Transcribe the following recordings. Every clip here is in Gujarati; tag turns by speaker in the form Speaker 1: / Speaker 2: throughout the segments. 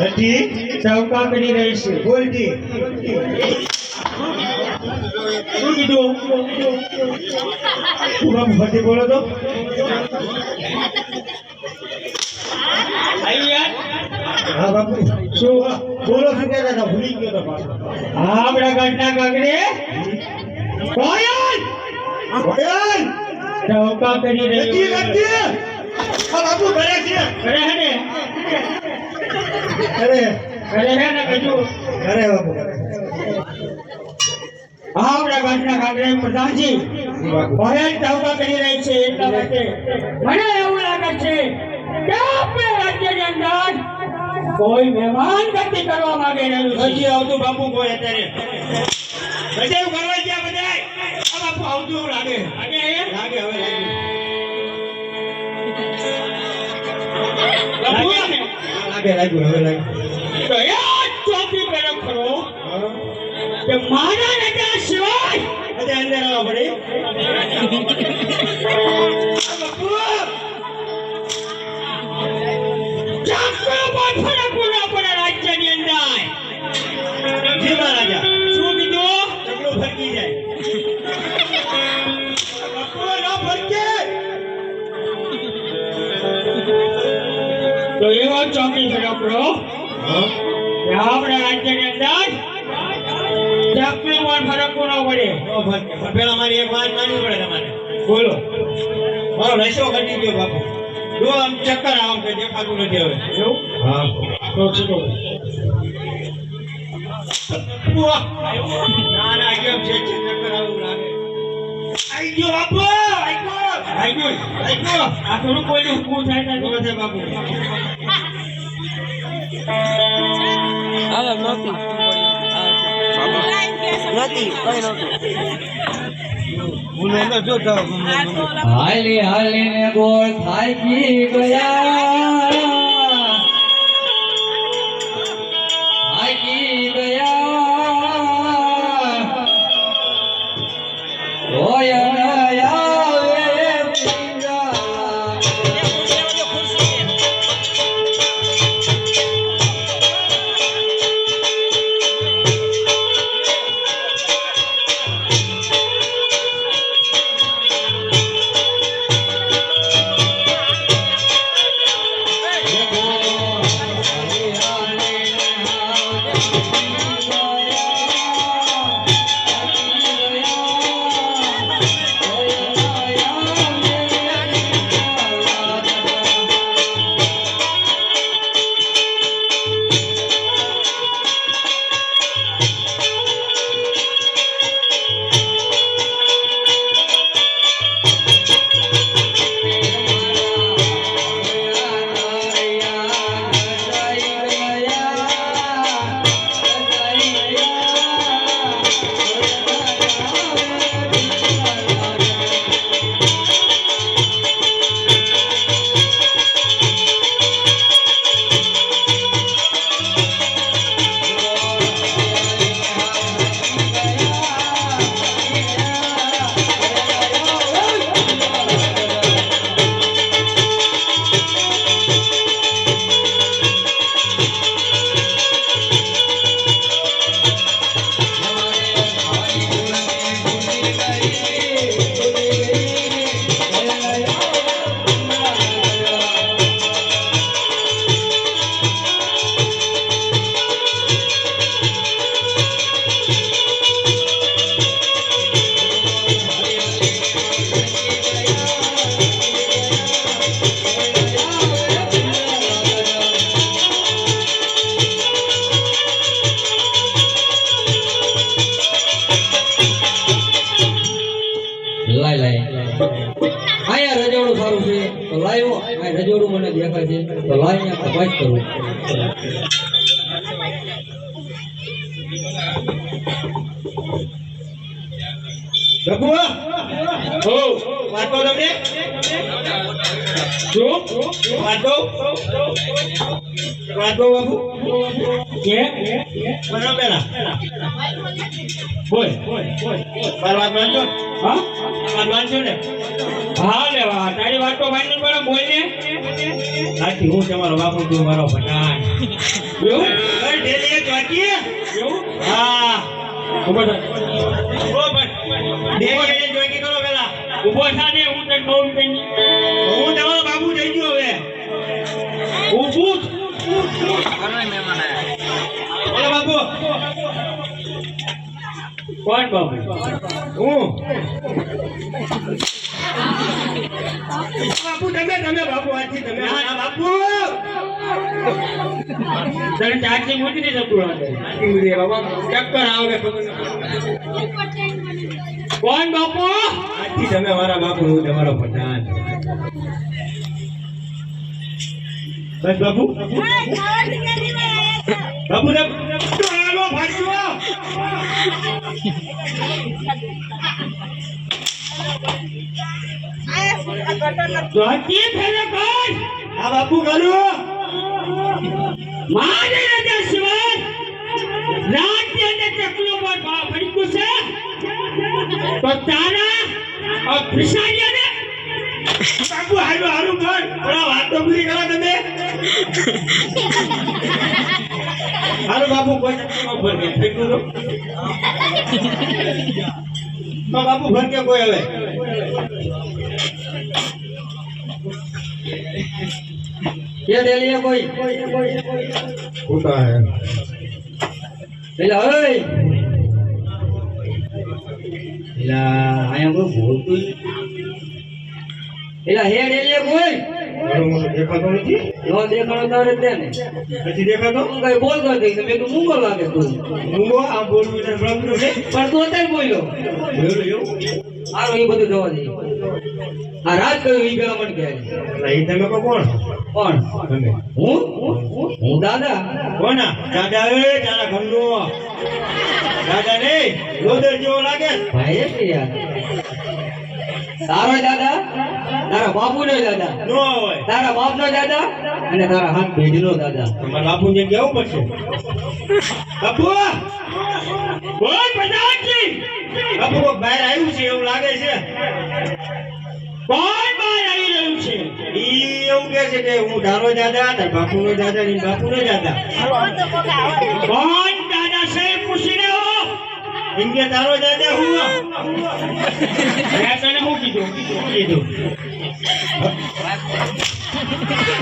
Speaker 1: નથી
Speaker 2: ચૌકા કરી રહી છે.
Speaker 1: બોલતી
Speaker 2: શું કીધું?
Speaker 1: તું બાપુ ફરી બોલો તો હા બાપુ શું બોલો શું કહેતા હતા ભૂલી ગયો તો પાછો
Speaker 2: આપણા ઘટના કાગડે કોયલ
Speaker 1: ભગવાન
Speaker 2: ચૌકા કરી રહી
Speaker 1: નથી નથી આ બાપુ કરે છે
Speaker 2: કરે હે ને
Speaker 1: અરે
Speaker 2: કરે હે ને કજુ
Speaker 1: અરે બાપુ કરે
Speaker 2: આપણા ઘટના કાગડે પ્રધાનજી કોયલ ચૌકા કરી રહી છે એટલા માટે મને એવું લાગે છે કે આપણે રાજ્યની અંદર કોઈ મહેમાન ગતિ કરવા માંગે રહ્યું છે.
Speaker 1: હજી આવતું બાપુ કોઈ અત્યારે બધાય કરવા ગયા બધાય આ બાપુ આવતું એવું લાગે
Speaker 2: લાગે
Speaker 1: લાગે હવે લાગ્યું હવે લાગ્યું
Speaker 2: તો એ ચોથી પેલો ખરો કે મારા નજર સિવાય
Speaker 1: બધા અંદર આવવા પડે આ બાપુ
Speaker 2: ચાકરો ફરક પૂરો પડે રાજ્યની અંદર.
Speaker 1: જી મહારાજા
Speaker 2: શું કીધું?
Speaker 1: ચકલું ફરકી જાય બાપુ ના ફરકે
Speaker 2: તો એવો ચોકી પેલો ખરો કે આપણા રાજ્યની અંદર ચાકરો ફરક પૂરો પડે.
Speaker 1: નો ફરકે પેલા મારી એક વાત માનવી પડે તમારે
Speaker 2: બોલો.
Speaker 1: મારો નશો ઘટી ગયો બાપુ જો આમ ચક્કર આમ કે દેખાતું નથી હવે
Speaker 2: એવું?
Speaker 1: હા
Speaker 2: તો છૂટો.
Speaker 1: ના ના કેમ છે ચક્કર આવું લાગે આઈ ગયો બાપુ આઈ ગયો
Speaker 2: આ થોડું કોઈ ઊભું થાય ને
Speaker 1: બોલો છે બાપુ
Speaker 3: હાલો નહોતી નથી કઈ નહોતું
Speaker 1: ભૂલે ન જો તો
Speaker 3: હાલી હાલી ને ગોળ થાકી ગયા થાકી ગયા ઓય આવે પિંગા આયા રજોડું સારું છે તો લાવ્યો આ રજોડું મને દેખાય છે તો લાવીને તપાસ કરું
Speaker 1: બાપુ હો વાતો તમને જો વાતો બાપુ
Speaker 2: કે
Speaker 1: મને પેલા
Speaker 2: બોલ
Speaker 1: મારી વાત માનજો
Speaker 2: હા
Speaker 1: વાત માનજો ને
Speaker 2: હા લેવા તારી વાત તો માનવી પડે. બોલ ને.
Speaker 1: સાચી હું તમારો બાપુ છું મારો ભગવાન
Speaker 2: એવું
Speaker 1: કઈ ઢેલીએ ચોકી
Speaker 2: એવું
Speaker 1: હા
Speaker 2: ખબર છે.
Speaker 1: ઓ પણ ઢેલીએ ચોકી કરો પેલા
Speaker 2: ઊભો થા ને હું તને બહુ કઈ
Speaker 1: હું તમારો બાબુ થઈ ગયો હવે
Speaker 2: ઊભું
Speaker 1: બોલો બાબુ
Speaker 2: કોણ બાબુ
Speaker 1: હું બાપુ તમે બાપુ આજથી તમે હા બાપુ
Speaker 2: તને ચાર્જિંગ મૂકી દે પૂરા
Speaker 1: બાબા ચક્કર આવે ખબર
Speaker 2: કોણ બાપુ
Speaker 1: આજથી તમે મારા બાપુ હું તમારો પ્રધાન બસ બાપુ બાપુ ને હાલો ભાગજો
Speaker 2: ચોથી ફેરે કોણ
Speaker 1: આ બાપુ ગાલો
Speaker 2: મારે રજા સિવાય રાજ્ય ને ચકલો પર ફડકું છે તો તારા અભિષાર્ય ને
Speaker 1: બાપુ હાલો હાલો કર થોડા વાત તો પૂરી કરો તમે હાલો બાપુ કોઈ નથી ભર કે ફેંકું તો બાપુ ભર કે કોઈ હવે
Speaker 3: ये ले लिया कोई
Speaker 1: होता है
Speaker 3: પેલા ઓય પેલા આયા કોઈ બોલતું પેલા હે લે લે કોઈ
Speaker 1: દેખાતો નથી
Speaker 3: નો દેખાણો તારે દે ને
Speaker 1: નથી દેખાતો
Speaker 3: તું કઈ બોલ કર દે મેં તો મૂંગો લાગે તું
Speaker 1: મૂંગો આ બોલવું એટલે પ્રશ્ન છે
Speaker 3: પણ તું અત્યારે બોલ્યો
Speaker 1: એવું
Speaker 3: હારો એ બધું જવા દે આ રાજ કયું ઈ પેલા મને કહે
Speaker 1: એ તમે કો કોણ
Speaker 3: કોણ
Speaker 1: તમે
Speaker 3: હું દાદા
Speaker 1: કોના દાદા એ તારા ઘરનો દાદા ને લોદર જેવો લાગે
Speaker 3: ભાઈ એ યાર તારો દાદા તારા બાપુ નો દાદા
Speaker 1: નો હોય
Speaker 3: તારા બાપ નો દાદા અને તારા હાથ ભેજ નો દાદા
Speaker 1: તમારા બાપુ ને કેવું પડશે બાપુ
Speaker 2: બોલ પ્રધાનજી
Speaker 1: બાપુ કોક બહાર આવ્યું છે એવું લાગે છે
Speaker 2: કોણ બહાર આવી રહ્યું છે
Speaker 1: ઈ એવું કહે છે કે હું તારો દાદા તાર બાપુ નો દાદા ની બાપુ નો દાદા
Speaker 2: કોણ દાદા સાહેબ પૂછીને હો
Speaker 1: એમ કે તારો દાદા હું
Speaker 2: મેં તને શું કીધું
Speaker 1: કીધું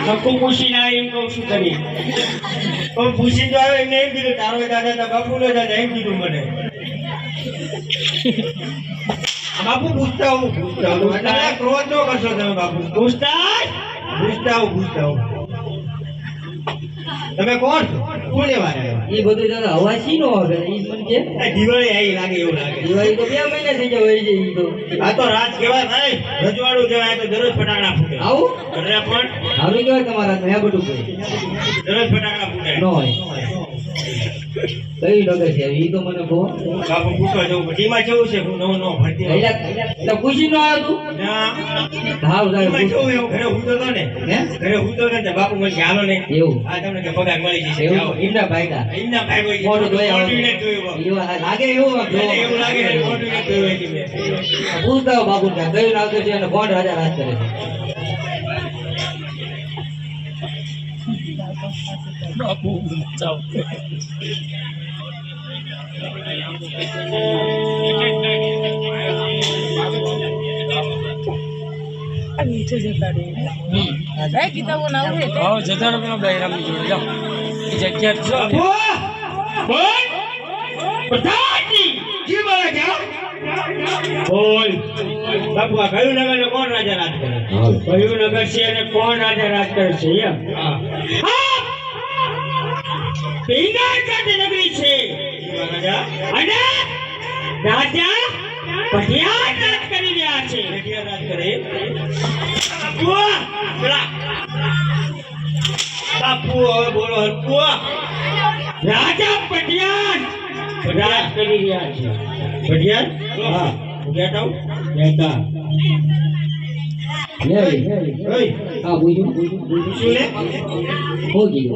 Speaker 2: નકું પૂછીને આ એમ કહું છું કરી
Speaker 1: પણ પૂછી તો આવે એમને એમ કીધું તારો દાદા તાર બાપુ નો દાદા એમ કીધું મને બાપુ પૂછતા હું ક્રોધ નો કરશો તમે બાપુ
Speaker 2: પૂછતા
Speaker 1: પૂછતા હું તમે કોણ છો કોણ લેવા આવ્યા
Speaker 3: એ બધું દાદા હવા સી નો આવે ઈ મને કે
Speaker 1: આ દિવાળી આવી લાગે એવું લાગે
Speaker 3: દિવાળી તો 2 મહિના થઈ જાય હોય છે ઈ તો
Speaker 1: આ તો રાત કહેવાય ભાઈ રજવાડું કહેવાય આ તો દરરોજ ફટાકડા ફૂટે
Speaker 3: આવું
Speaker 1: ઘરે પણ
Speaker 3: સારું કહેવાય તમારા મેં બધું કોઈ
Speaker 1: દરરોજ ફટાકડા ફૂટે
Speaker 3: ન હોય કઈ નગર છે ઈ તો મને કહો
Speaker 1: બાપુ પૂછવા જવું ટીમાં કેવું છે હું નો ભરતી
Speaker 3: એટલે પૂછી ન આવ્યો તું
Speaker 1: ના
Speaker 3: હાવ
Speaker 1: ટીમાં
Speaker 3: સાહેબ
Speaker 1: કેવું એવું ઘરે હું તો ને
Speaker 3: હે
Speaker 1: ઘરે હું તો ને બાપુ મને હાલો ને
Speaker 3: એવું
Speaker 1: આ તમને કે પગાર મળી જશે
Speaker 3: એવું
Speaker 1: જાઓ.
Speaker 3: એમના ભાઈકા
Speaker 1: એમના ભાઈ હોય
Speaker 3: મોઢું ધોઈ આવે.
Speaker 1: મોઢું નથી ધોયું બાપુ.
Speaker 3: એવું લાગે એવું આમ જોવા.
Speaker 1: એવું લાગે ને મોઢું નથી ધોયું હોય કે મેં.
Speaker 3: પૂછતા હો બાપુ ત્યાં કયું નામ છે અને કોણ રાજા રાજ કરે છે
Speaker 4: નીચે જતા રહે કીધા ના હોય જતા રહો બહેરામની જોડે જાઓ એ જગ્યા જો
Speaker 2: બોલ પ્રધાનજી
Speaker 1: જી બોલે જાઓ.
Speaker 2: બોલ
Speaker 1: બાપુ આ કયું નગર ને કોણ રાજા રાજ કરે
Speaker 2: કયું નગર છે અને કોણ રાજા રાજ કરે છે એમ
Speaker 1: હા
Speaker 2: હા પિંગળગઢ નગરી છે
Speaker 1: રાજા
Speaker 2: અને રાજા પટિયાળ રાજ કરી રહ્યા છે
Speaker 1: રેડિયા રાજ કરે બાપુ પેલા બાપુ હવે બોલો હરકુ
Speaker 2: રાજા પટિયાળ રાજ કરી રહ્યા છે
Speaker 1: ભટિયાર
Speaker 2: હા
Speaker 1: ગેટ આઉટ
Speaker 2: બેટા
Speaker 1: ઓય
Speaker 3: હા બોલ્યું
Speaker 1: શું લે
Speaker 3: હોગી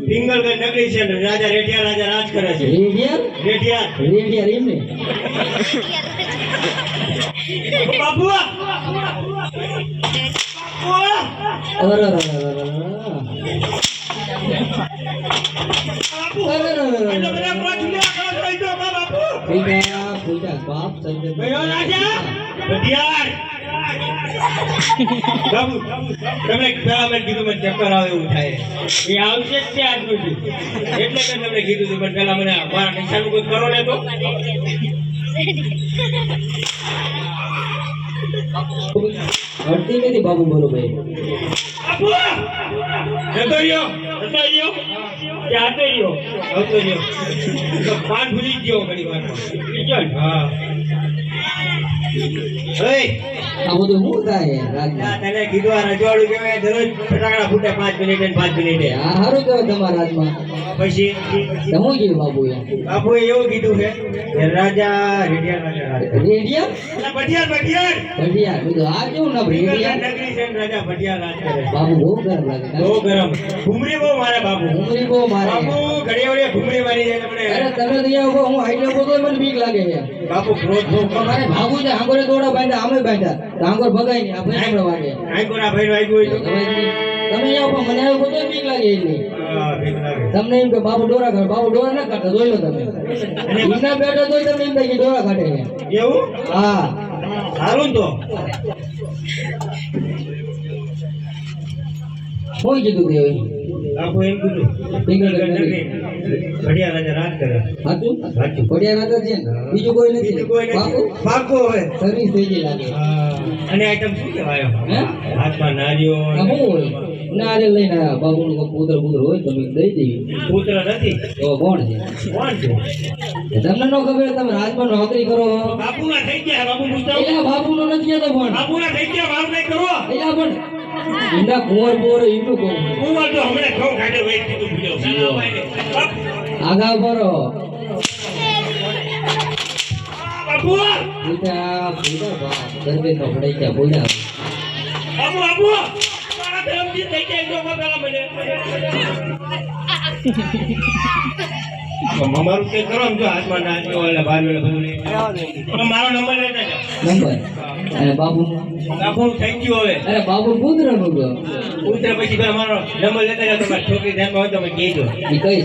Speaker 1: પિંગલગઢ નગરી છે ને રાજા રેડિયા રાજા રાજ કરે છે
Speaker 3: રેડિયા
Speaker 1: રેડિયા
Speaker 3: રેડિયા રેમને
Speaker 1: બાપુ
Speaker 3: અરે
Speaker 1: બાપુ
Speaker 3: અરે, અરે, અરે, અરે.
Speaker 1: આ તો બધા કોઠિયા કરો છો, ઈ તો બાપુ
Speaker 3: ફૂટા બાપ સમજે
Speaker 1: ભયો રાજા ભટિયાર બાબુ તમે પેલા મેં કીધું મને ચક્કર આવે એવું થાય
Speaker 2: એ આવશે જ તે આજ સુધી.
Speaker 1: એટલે મેં તમને કીધું હતું પણ પેલા મને મારા નિશાનું કોઈ કરો ને તો
Speaker 3: હડતી નથી બાબુ બોલો ભાઈ.
Speaker 1: બાપુ જતો રહ્યો
Speaker 2: ત્યાં તો રહ્યો.
Speaker 1: આવતો રહ્યો તો પાન ભૂલી જ ગયો ઘણી વાર હા ઓય
Speaker 3: આ બધું શું થાય રાજના?
Speaker 1: ના, તને કીધું આ રજવાડું કહેવાય દરરોજ ફટાકડા ફૂટે 5 મિનિટે ને 5 મિનિટે
Speaker 3: આ સારું કહેવાય તમારા રાજમાં.
Speaker 1: પછી
Speaker 3: તમે શું કીધું બાબુ એ?
Speaker 1: બાપુએ એવું કીધું છે કે રાજા રેડિયા રાજા રાજ કરે.
Speaker 3: રેડિયા
Speaker 1: ભટિયાર ભટિયાર
Speaker 3: ભટિયાર કીધું આ કેવું નામ રેડિયા?
Speaker 1: નગરી છે ને રાજા ભટિયાર રાજ કરે
Speaker 3: બાબુ બહુ ગરમ લાગે.
Speaker 1: બહુ ગરમ ઘુમરી બહુ મારે બાપુ
Speaker 3: ઉમરી બહુ મારે.
Speaker 1: બાપુ ઘડી વળી ઘુમરી મારી જાય તમને
Speaker 3: અરે તમે તો અહીંયા ઉભો, હું હાઈટ ઉભો તો મને બીક લાગે છે.
Speaker 1: બાપુ ક્રોધ બહુ કરે.
Speaker 3: મારે ભાગવું છે, આંગોળે દોડા બાંધ્યા, આમે બાંધ્યા તો આંગોળ ભગાય નહીં, આ ભાઈ આપણે વાગે.
Speaker 1: આંકોના ભાઈ વાગ્યું હોય તો
Speaker 3: તમે અહીંયા ઉભો, મને આવું બધું બીક લાગે એટલી.
Speaker 1: હા, બીક લાગે.
Speaker 3: તમને એમ કે બાબુ ડોરા કાઢે, બાબુ ડોરા ના કાઢે, જોઈ લો તમે. એમના બેઠો તોય તમને એમ થાય કે ડોરા કાઢે છે.
Speaker 1: એવું
Speaker 3: હા
Speaker 1: સારું ને તો
Speaker 3: શું કીધું તે?
Speaker 1: બાપુ એમ કીધું
Speaker 3: પિંગલગઢ નગરી.
Speaker 1: ભટિયાર રાજા રાજ કરે
Speaker 3: સાચું?
Speaker 1: સાચું.
Speaker 3: પડ્યા રાત જ છે ને? બીજું કોઈ નથી?
Speaker 1: બીજું કોઈ
Speaker 3: બાપુ
Speaker 1: નથી પાકું હવે
Speaker 3: સર્વિસ થઈ ગઈ લાગે.
Speaker 1: અને આઈટમ શું કહેવાય
Speaker 3: હે?
Speaker 1: હાથમાં નારીઓ
Speaker 3: આ શું હોય? નારિયેળ લઈને આવ્યા, બાબુનું કોઈ પુત્ર હોય તમે દઈ દેવી.
Speaker 1: પુત્ર નથી
Speaker 3: તો કોણ છે?
Speaker 1: કોણ છે
Speaker 3: તમને ન ખબર, તમે રાજમાં નોકરી કરો.
Speaker 1: બાપુના થઈ ગયા બાપુ પૂછતા
Speaker 3: એલા બાબુનો નથી જતો પણ.
Speaker 1: બાપુના થઈ ગયા બાપ નહીં કરો
Speaker 3: એલા પણ ઈંડા કુંવર બોર ઈંડું કહું.
Speaker 1: હું તો હમણાં ઘઉં કાઢે વેચ દીધું ભૂલ્યો સાલા ભાઈને.
Speaker 3: આગા બરો
Speaker 1: બાપુ
Speaker 3: પૂજા પૂજા બાપ ગરબે કપડાઈ ગયા બોલ્યા.
Speaker 1: બાપુ બાપુ મારા ધર્મથી થઈ ગયા જો પેલા મને મારું કે કરો આમ જો હાથમાં નાચ્યો એટલે બહાર વેળે બધું લઈ જાઓ. મારો નંબર લેતા જાઓ
Speaker 3: નંબર અને બાબુ
Speaker 1: બાપુ થઈ ગયું હવે
Speaker 3: અરે બાબુ પુત્ર નું ગયો
Speaker 1: પુત્ર પછી પેલા મારો નંબર લેતા જાઓ તમારી છોકરી ધ્યાનમાં હોય તો મને કહેજો
Speaker 3: એ કઈ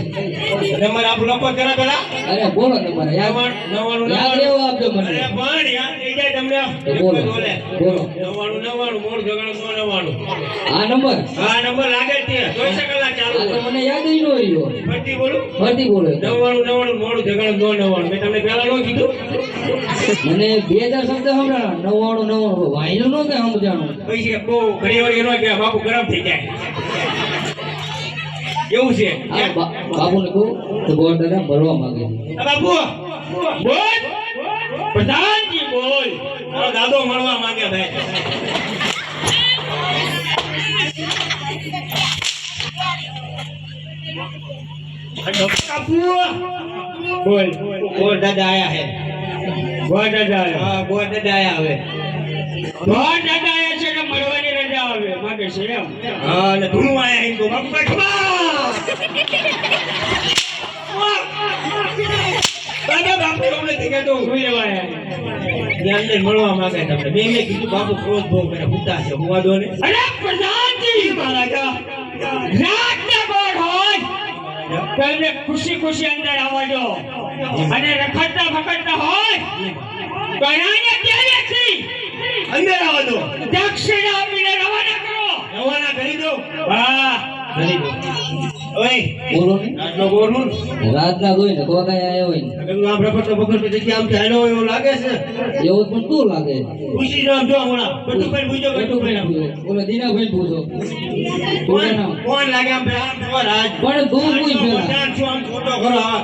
Speaker 1: નંબર આપણો લખો જરા પેલા
Speaker 3: અરે બોલો તમારે યાદ
Speaker 1: નવાણું
Speaker 3: યાદ રહેવો આપજો મને.
Speaker 1: અરે પણ યાદ થઈ જાય તમને
Speaker 3: તો બોલો
Speaker 1: બોલે
Speaker 3: બોલો
Speaker 1: 99 મોડ ઝઘડો 99
Speaker 3: આ નંબર
Speaker 1: હા નંબર લાગે જ છે 24 કલાક ચાલુ
Speaker 3: આ તો
Speaker 1: હોય
Speaker 3: મને યાદ ય ન રહ્યો.
Speaker 1: ફરતી બોલું
Speaker 3: ફરતી બોલો
Speaker 1: 99 મોડું ઝઘડો 99 મેં તમને પહેલા ન કીધું
Speaker 3: મને 2000 શબ્દ સંભળાણા 99 વાયનું નો કે સમજાણું.
Speaker 1: પછી બહુ ઘણી વાર એનો કે બાપુ ગરમ થઈ જાય એવું છે
Speaker 3: આ બાબુને કહું તો ગોળ દાદા ભરવા માંગે છે.
Speaker 1: આ બાપુ બોલ પ્રધાનજી બોલ તારો દાદો મળવા માંગે ભાઈ બાપુ
Speaker 2: બોલ.
Speaker 1: બોલ દાદા આયા હે
Speaker 2: ગોળ દાદા આવ્યા.
Speaker 1: હા બોલ દાદા આયા હવે
Speaker 2: ગોળ દાદા આવ્યા છે ને મળવાની રજા આવે માંગે છે એમ.
Speaker 1: હા અને ધૂણું આયા હે બાપુ દાદા બાપુ અમને થઈ ગયા તો
Speaker 2: સુઈ રહેવા આવ્યા.
Speaker 1: ધ્યાન દઈને મળવા માંગે તમને મેં કીધું બાપુ ક્રોધ બહુ કરે ભૂતા છે હું વાંધો નહીં
Speaker 2: અરે પ્રધાનજી મહારાજા રાતના ગોળ હોય તો એમને ખુશી ખુશી અંદર આવવા દો અને રખડતા ફકડતા હોય તો અહીંયા ત્યારેથી
Speaker 1: અંદર આવવા દો
Speaker 2: દક્ષિણા આપીને રવાના કરો.
Speaker 1: રવાના કરી દો
Speaker 2: વાહ
Speaker 1: કરી દો ઓય
Speaker 3: બોલો ને
Speaker 1: આજનો ગોરનું
Speaker 3: રાતના જોઈ ને તો કઈ આવ્યો હોય ને
Speaker 1: આમ રખડતો બખડતો જગ્યા આમ ચાલ્યો હોય એવું લાગે છે
Speaker 3: એવું પણ શું લાગે?
Speaker 1: ખુશી નામ જો હમણાં બધું ભાઈ પૂછો બધું ભાઈ નામ
Speaker 3: બોલો દીનાભાઈ પૂછો.
Speaker 1: કોણ લાગે આમ આમ ખબર આજ
Speaker 3: પણ તું પૂછ પેલા.
Speaker 1: મોટાન છું આમ ખોટો ખરો આ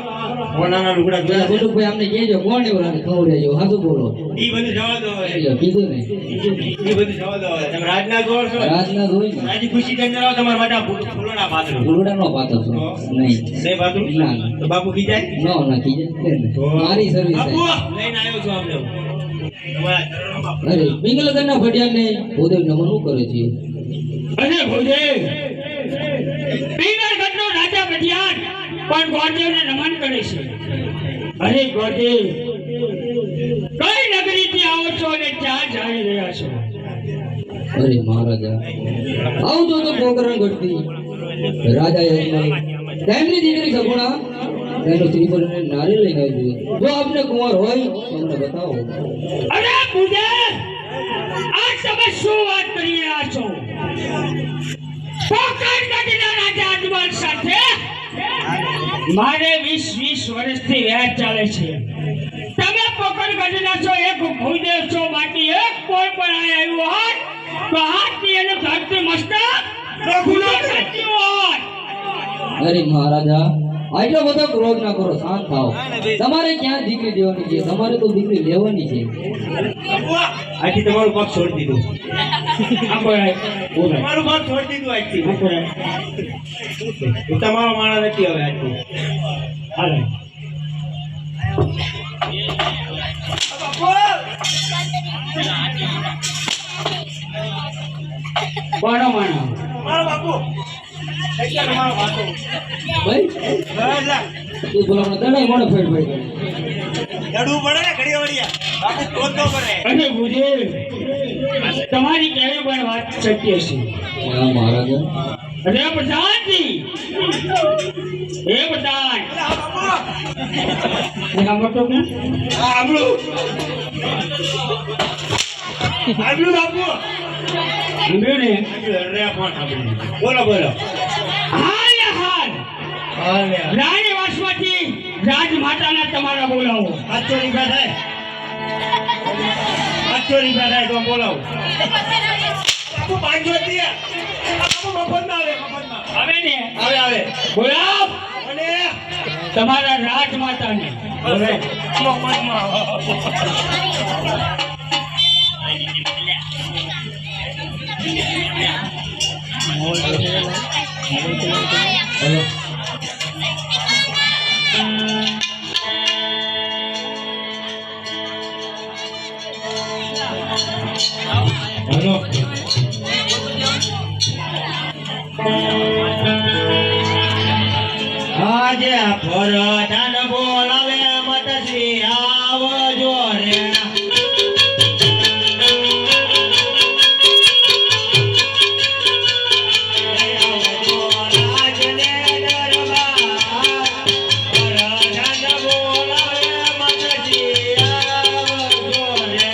Speaker 1: કોનાના લુગડા
Speaker 3: પેલા
Speaker 1: જોયા
Speaker 3: બધું અમને કહેજો કોણ એવું લાગે ખબર રહેજો હાથું બોલો.
Speaker 1: ઈ બધું જવા દો હવે
Speaker 3: કહેજો, કીધું ને
Speaker 1: ઈ બધું જવા દો હવે તમે રાજના ગોળ છો
Speaker 3: રાતના જોઈ ને
Speaker 1: રાજી ખુશી કરીને આવો તમારા માટે ફૂલોના પાત્ર
Speaker 3: ફૂલડા નો પાતો છો નહીં
Speaker 1: નહીં પાત્ર
Speaker 3: ના ના
Speaker 1: તો બાપુ કી જાય
Speaker 3: નો નાખી જાય ને. મારી સર્વિસ
Speaker 1: બાપુ
Speaker 3: થાય.
Speaker 1: લઈને આવ્યો છું આમને તમારા ચરણોમાં
Speaker 3: અરે પિંગલગઢના ભડિયા ને ભૂદેવ નમન શું કરે છે?
Speaker 2: અને ભોજે પિંગલગઢનો રાજા ભટિયાર પણ ગોરદેવને નમન કરે છે. અરે ગોરદેવ કઈ નગરીથી આવો છો અને ક્યાં જઈ રહ્યા છો?
Speaker 3: અરે મહારાજા આવજો તો પોકરણ ગઢથી રાજા યજમાન તેમની દીકરી સગુણા તેનો શ્રીફળને નારી લઈને આવી દીધો. જો આપને કુંવર હોય તો અમને બતાવો.
Speaker 2: અરે પૂજે આ તમે શું વાત કરી રહ્યા છો? પોકળ ગઢના રાજા અજમલ સાથે મારે 20 વર્ષથી વેર ચાલે છે. તમે પોકળ ગઢના છો, એક ભૂદેવ છો, બાકી એક કોઈ પણ આવ્યું હોત તો હાથની અને ધરતી મસ્તક રઘુનો સાચી હોત.
Speaker 3: અરે મહારાજા, આટલો બધો ક્રોધ ના કરો, શાંત થાઓ. તમારે ક્યાં દીકરી દેવાની છે? તમારે તો દીકરી લેવાની છે.
Speaker 1: આજથી તમારું પગ છોડી દીધું.
Speaker 2: બોલો.
Speaker 1: તમારું પગ છોડી દીધું આજથી. હું તમારો માણસ નથી હવે આજથી.
Speaker 2: હાલે. કોનો માણો?
Speaker 1: મારો બાપુ એટલે મારો બાપુ.
Speaker 3: ભાઈ તું બોલાવવાનો દડાઈ મોડો ફેર ફેર કરે.
Speaker 1: લડવું પડે ને ઘડી વળિયા. બાપુ ક્રોધ ન કરે.
Speaker 2: અને પૂજે તમારી કેવી પણ વાત સત્ય છે.
Speaker 3: હા મહારાજા.
Speaker 2: અરે પ્રધાનજી, એ પ્રધાન
Speaker 1: હા બાપુ.
Speaker 2: સાંભળતો કે
Speaker 1: આબળું બાપુ.
Speaker 2: સાંભળ્યું ને?
Speaker 1: બોલો બોલો.
Speaker 2: હાલ હાલ રાણી વાસમાંથી રાજમાતાના તમારા બોલાવો.
Speaker 1: 500 રૂપિયા થાય. 500 રૂપિયા થાય તો બોલાવો. બાપુ 500 દે. બાપુ મફત ના આવે, મફત ના
Speaker 2: આવે ને?
Speaker 1: આવે.
Speaker 2: બોલાવ
Speaker 1: અને
Speaker 2: તમારા રાજમાતાને.
Speaker 1: બોલે હેલો. આજે ફરદાન બોલાવે મતશ્રી આવજો રે. આવજો રાજને દરબાર. ફરદાન બોલાવે મતશ્રી આવજો રે.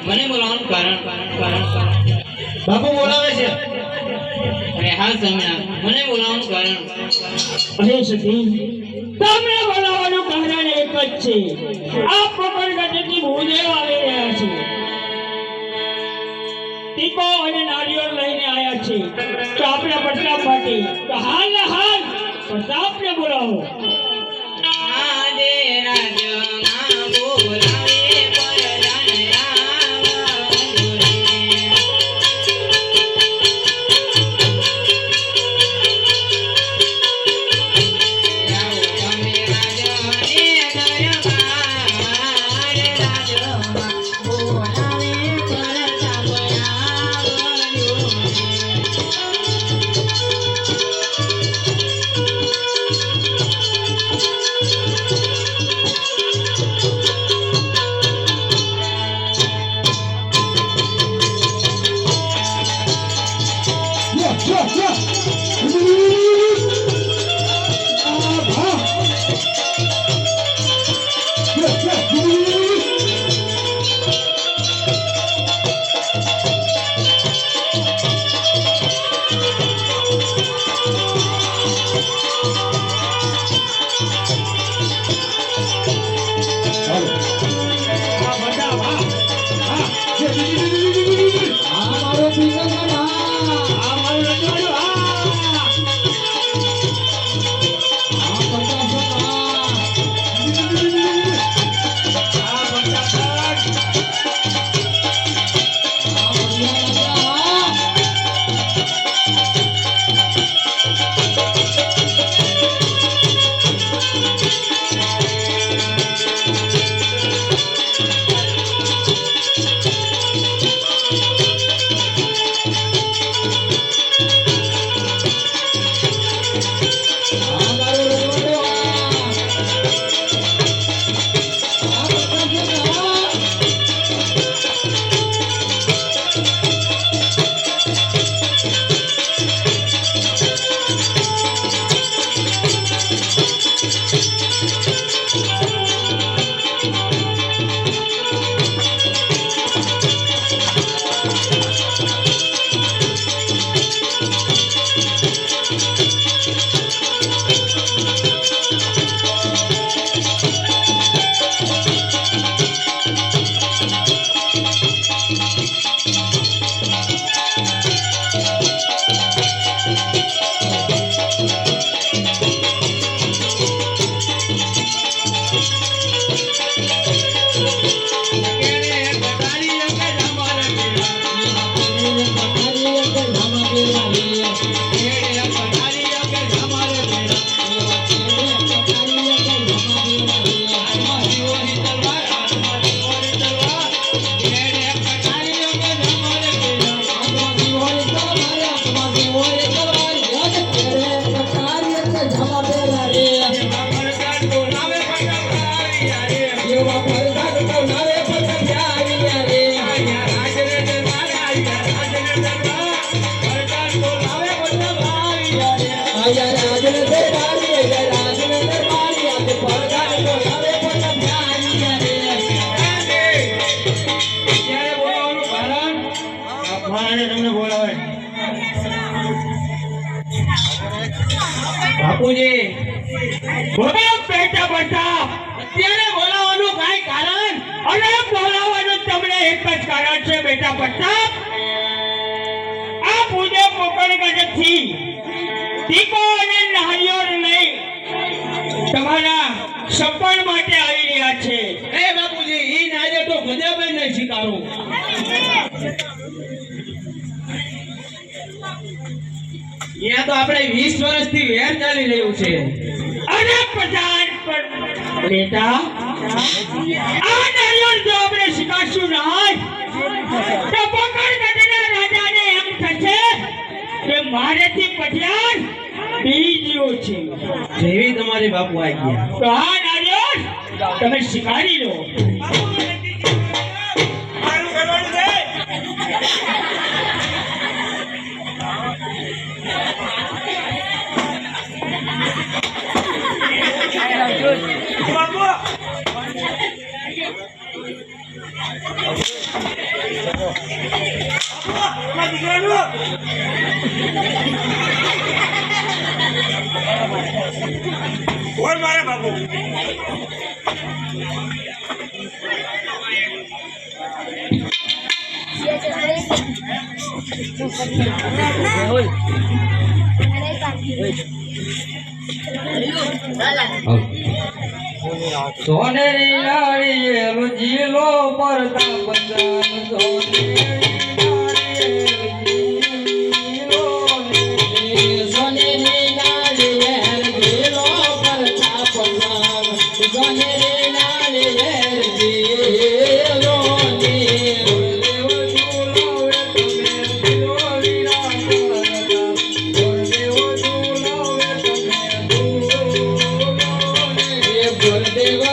Speaker 3: મને બોલાવવાનું કારણ
Speaker 1: બાપુ બોલાવે છે.
Speaker 3: અરે હા સમયા, મને બોલાવવાનું કારણ
Speaker 2: અરે સતી, તમને બોલાવવાનું કારણ એક જ છે. આ પોકળ ગઢથી ભૂદેવ આવી રહ્યા છે. ટીકો અને નારિયેળ લઈને આવ્યા છે તો આપણે પ્રતાપ માટે તો હાલ ને હાલ પ્રતાપને બોલાવો.
Speaker 3: આજે રાજમાં બોલાવે પરદાન
Speaker 2: બાપુજી બોલો બેટા બટા અત્યારે બોલાવવાનું કઈ કારણ? અને બોલાવવાનું તમને એક જ કારણ છે બેટા બટા. આ પૂજે પોકળ ગઢથી દીપો અને નારિયેળ નહીં તમારા સપન માટે આવી રહ્યા છે. એ બાપુજી ઈ નારિયેળ તો ગજાભાઈ નહીં સ્વીકારું. ત્યાં તો આપણે 20 વર્ષથી વેર ચાલી રહ્યું છે. અને પ્રધાન બેટા આ નારિયેળ જો આપણે સ્વીકારશું નહીં તો પોકળ ગઢના રાજાને એમ થશે કે મારેથી પટિયાર બીજો છે. જેવી તમારી બાપુ આ ગયા તો આ નારિયેળ તમે સ્વીકારી લો.
Speaker 1: બોલ મારા બાપુ
Speaker 3: સોનેરી નાળિયેર જીલો પરતા પચાન સોનેરી નાળિયેર જીલો પરતા પચાન સોનેરી નાળિયેર જીલો ગુરુદેવ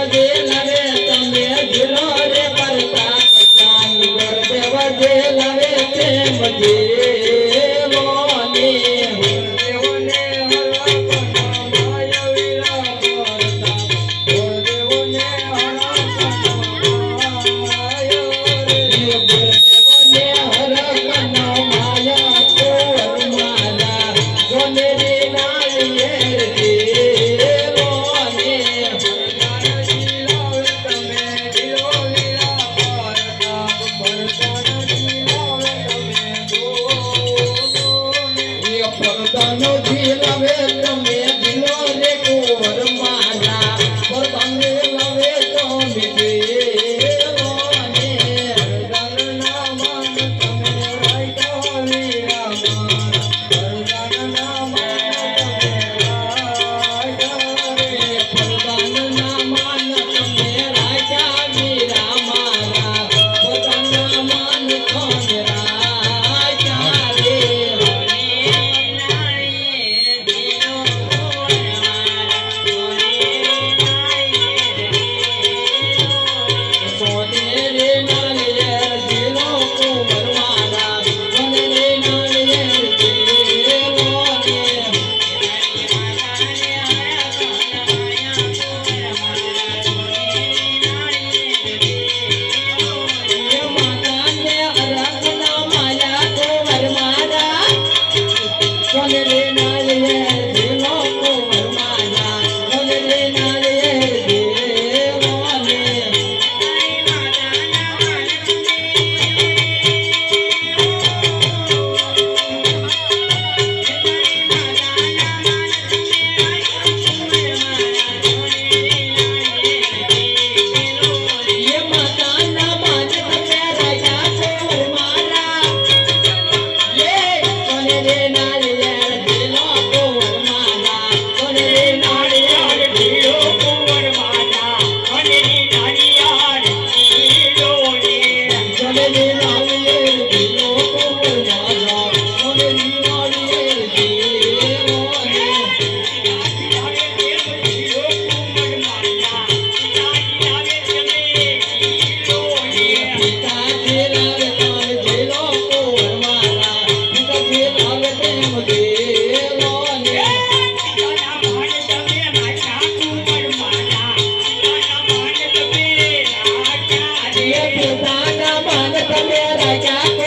Speaker 2: પિતાના મન તમે રાજા